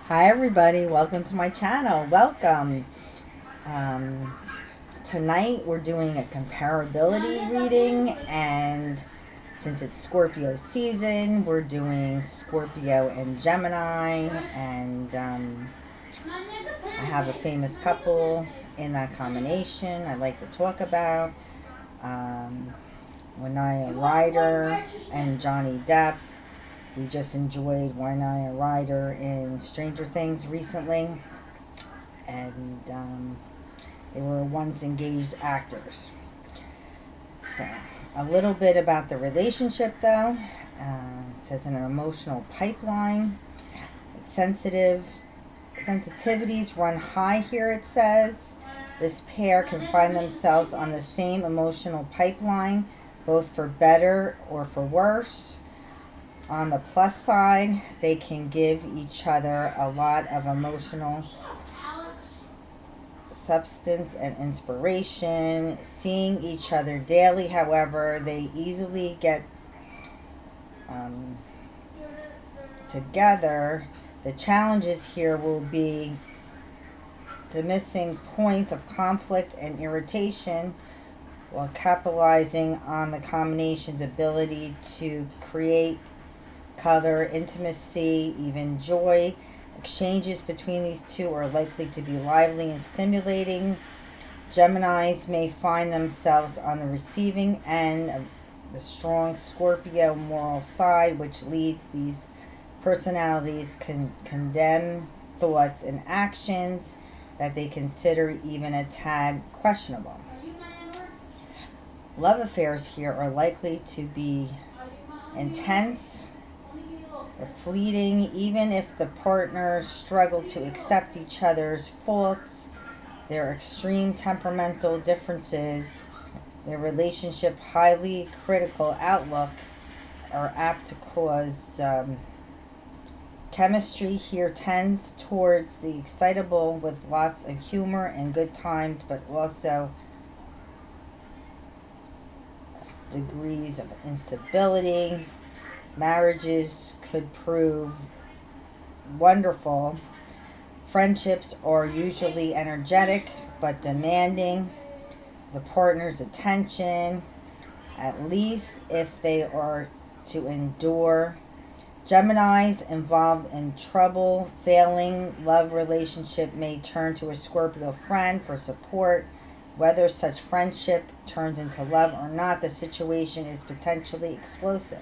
Hi everybody, welcome to my channel. Welcome. Um, Tonight we're doing a comparability reading, and since it's Scorpio season, we're doing Scorpio and Gemini, and I have a famous couple in that combination I'd like to talk about. Um, Ryder and Johnny Depp. We just enjoyed Winona Ryder in Stranger Things recently, and they were once engaged actors. So, a little bit about the relationship though. It says an emotional pipeline. It's sensitivities run high here, it says. This pair can find themselves on the same emotional pipeline, both for better or for worse. On the plus side, they can give each other a lot of emotional substance and inspiration. Seeing each other daily, however, they easily get together. The challenges here will be the missing points of conflict and irritation, while capitalizing on the combination's ability to create color, intimacy, even joy. Exchanges between these two are likely to be lively and stimulating. Geminis may find themselves on the receiving end of the strong Scorpio moral side, which leads these personalities condemn thoughts and actions that they consider even a tad questionable. Love affairs here are likely to be intense or fleeting, even if the partners struggle to accept each other's faults. Their extreme temperamental differences, their relationship highly critical outlook are apt to cause chemistry here tends towards the excitable, with lots of humor and good times, but also degrees of instability. Marriages could prove wonderful. Friendships are usually energetic but demanding the partner's attention, at least if they are to endure. Geminis involved in trouble, failing love relationship may turn to a Scorpio friend for support. Whether such friendship turns into love or not, the situation is potentially explosive.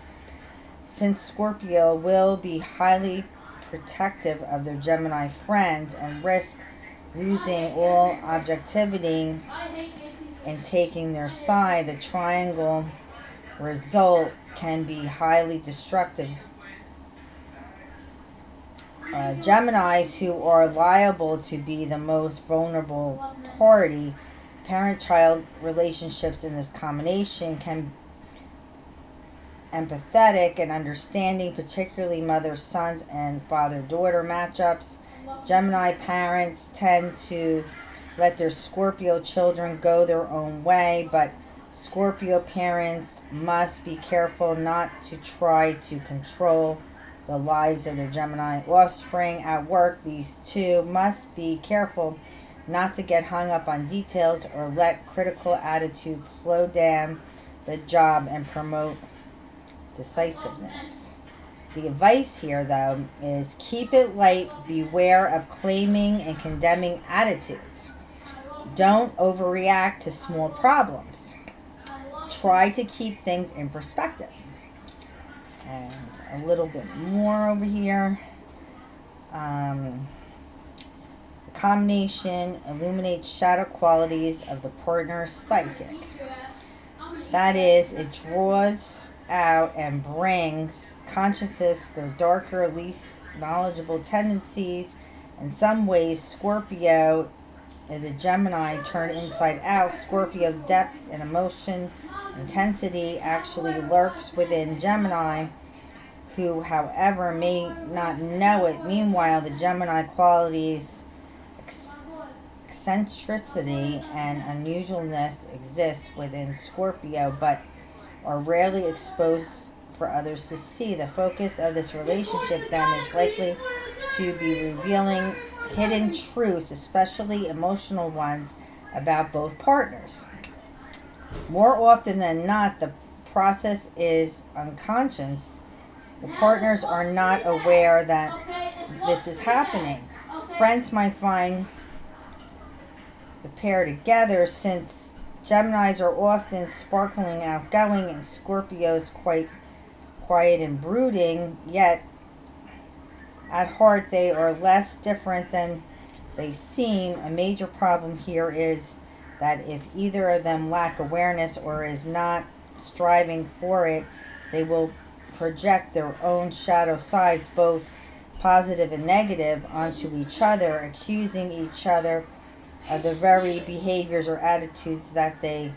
Since Scorpio will be highly protective of their Gemini friends and risk losing all objectivity and taking their side, the triangle result can be highly destructive. Geminis, who are liable to be the most vulnerable party, parent-child relationships in this combination can empathetic and understanding, particularly mother-sons and father-daughter matchups. Gemini parents tend to let their Scorpio children go their own way, but Scorpio parents must be careful not to try to control the lives of their Gemini offspring. At work, these two must be careful not to get hung up on details or let critical attitudes slow down the job and promote decisiveness. The advice here, though, is keep it light, beware of claiming and condemning attitudes. Don't overreact to small problems. Try to keep things in perspective. And a little bit more over here. The combination illuminates shadow qualities of the partner's psychic. That is, it draws out and brings consciousness their darker, least knowledgeable tendencies. In some ways, Scorpio is a Gemini turned inside out. Scorpio depth and emotion intensity actually lurks within Gemini, who, however, may not know it. Meanwhile, the Gemini qualities, eccentricity and unusualness exist within Scorpio, but are rarely exposed for others to see. The focus of this relationship then is likely to be revealing hidden truths, especially emotional ones, about both partners. More often than not, the process is unconscious. The partners are not aware that this is happening. Friends might find the pair together since Geminis are often sparkling, outgoing, and Scorpios quite quiet and brooding, yet at heart they are less different than they seem. A major problem here is that if either of them lack awareness or is not striving for it, they will project their own shadow sides, both positive and negative, onto each other, accusing each other of the very behaviors or attitudes that they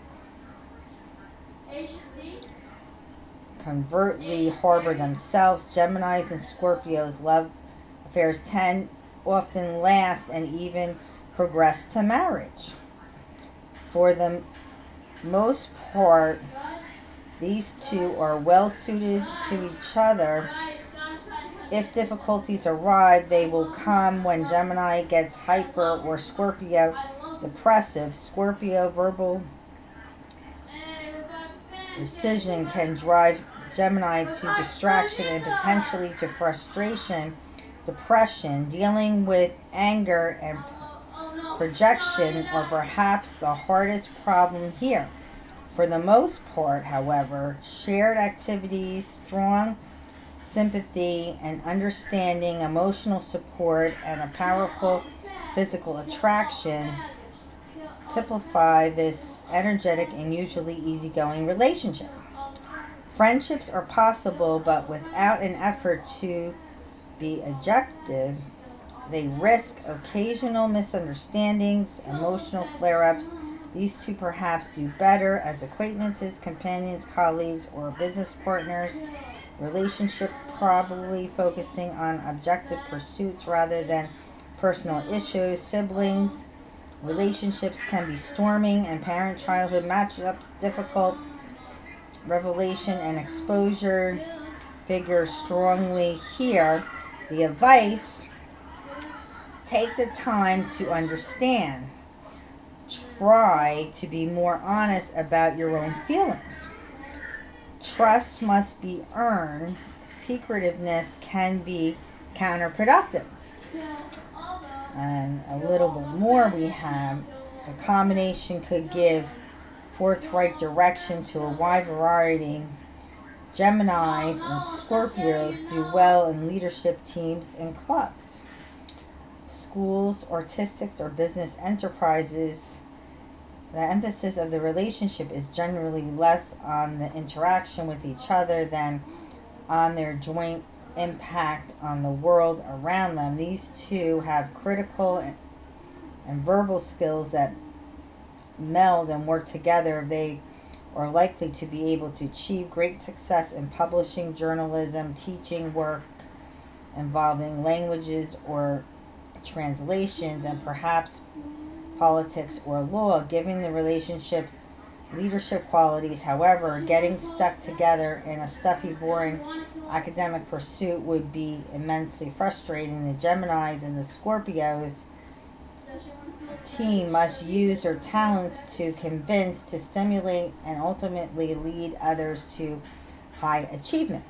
covertly harbor themselves. Geminis and Scorpios love affairs often last and even progress to marriage. For the most part, these two are well suited to each other. If difficulties arrive, they will come when Gemini gets hyper or Scorpio depressive. Scorpio verbal precision can drive Gemini to distraction and potentially to frustration, depression. Dealing with anger and projection are perhaps the hardest problem here. For the most part, however, shared activities, strong sympathy and understanding, emotional support, and a powerful physical attraction typify this energetic and usually easygoing relationship. Friendships are possible, but without an effort to be objective, they risk occasional misunderstandings, emotional flare-ups. These two perhaps do better as acquaintances, companions, colleagues, or business partners. Relationship probably focusing on objective pursuits rather than personal issues. Siblings relationships can be storming and parent-childhood matchups difficult. Revelation and exposure figure strongly here. The advice: take the time to understand. Try to be more honest about your own feelings. Trust must be earned. Secretiveness can be counterproductive. And a little bit more we have. The combination could give forthright direction to a wide variety. Geminis and Scorpios do well in leadership teams and clubs. Schools, artistics, or business enterprises, the emphasis of the relationship is generally less on the interaction with each other than on their joint impact on the world around them. These two have critical and verbal skills that meld and work together. They are likely to be able to achieve great success in publishing, journalism, teaching work involving languages or translations, and perhaps politics or law, giving the relationships leadership qualities. However, getting stuck together in a stuffy, boring academic pursuit would be immensely frustrating. The Geminis and the Scorpios team must use their talents to convince, to stimulate, and ultimately lead others to high achievement.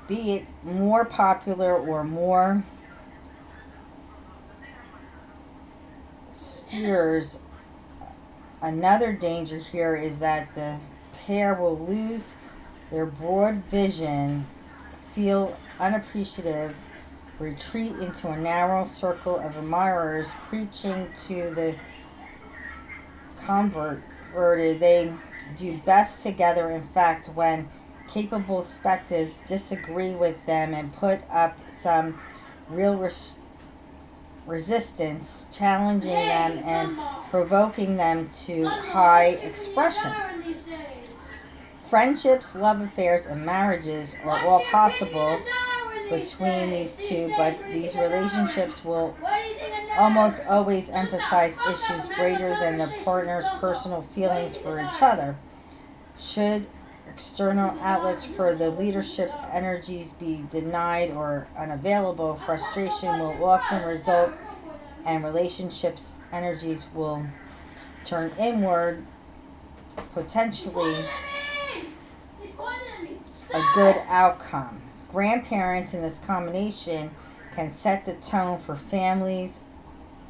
Be it more popular or more spheres. Another danger here is that the pair will lose their broad vision, feel unappreciative, retreat into a narrow circle of admirers, preaching to the converted. They do best together. In fact, when capable spectators disagree with them and put up some real resistance, challenging them and provoking them to high expression. Friendships, love affairs, and marriages are all possible between these two, but these relationships will almost always emphasize issues greater than the partner's personal feelings for each other. Should external outlets for the leadership energies be denied or unavailable. Frustration will often result, and relationships energies will turn inward, potentially a good outcome. Grandparents in this combination can set the tone for families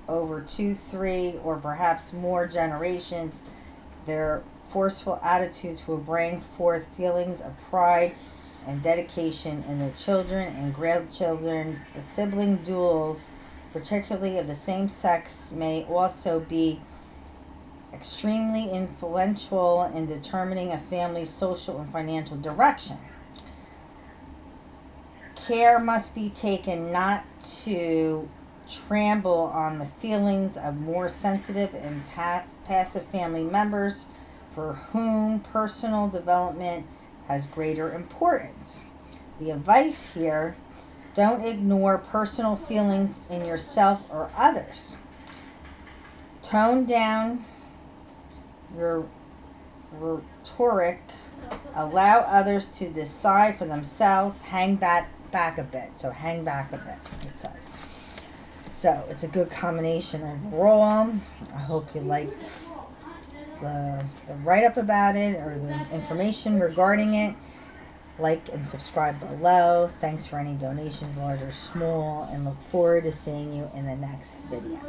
over 2, 3, or perhaps more generations. Their forceful attitudes will bring forth feelings of pride and dedication in their children and grandchildren. The sibling duels, particularly of the same sex, may also be extremely influential in determining a family's social and financial direction. Care must be taken not to trample on the feelings of more sensitive and passive family members for whom personal development has greater importance. The advice here: don't ignore personal feelings in yourself or others. Tone down your rhetoric. Allow others to decide for themselves. Hang back a bit. So hang back a bit, it says. So it's a good combination overall. I hope you liked the write-up about it or the information regarding it. Like and subscribe below. Thanks for any donations, large or small, and look forward to seeing you in the next video.